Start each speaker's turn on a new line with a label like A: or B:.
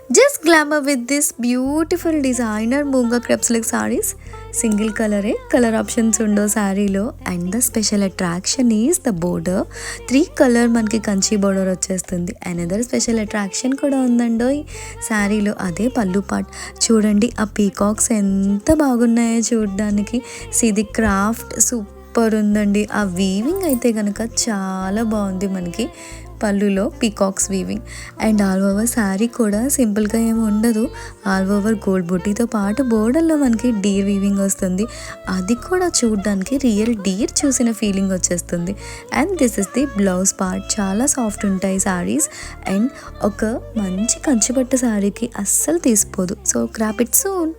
A: Just glamour with this beautiful designer మూంగా crepe silk saris. Single కలరే, colour options ఉండవు శారీలో. And the special attraction is the border. 3 colour మనకి Kanchi border వచ్చేస్తుంది. Another special attraction కూడా ఉందండో ఈ శారీలో, అదే పళ్ళు పాట్. చూడండి ఆ పీకాక్స్ ఎంత బాగున్నాయో చూడడానికి. ఇది క్రాఫ్ట్ సూపర్ ఉందండి. ఆ వీవింగ్ అయితే కనుక చాలా బాగుంది మనకి పళ్ళులో peacocks weaving. And all over sari కూడా సింపుల్గా ఏమి ఉండదు. ఆల్ ఓవర్ గోల్డ్ బుట్టీతో పాటు బోర్డర్లో మనకి డీర్ వీవింగ్ వస్తుంది. అది కూడా చూడడానికి రియల్ డీర్ చూసిన ఫీలింగ్ వచ్చేస్తుంది. And this is the blouse part. చాలా సాఫ్ట్ ఉంటాయి శారీస్. అండ్ ఒక మంచి కంచిపట్టు శారీకి అస్సలు తీసిపోదు. So crop it soon.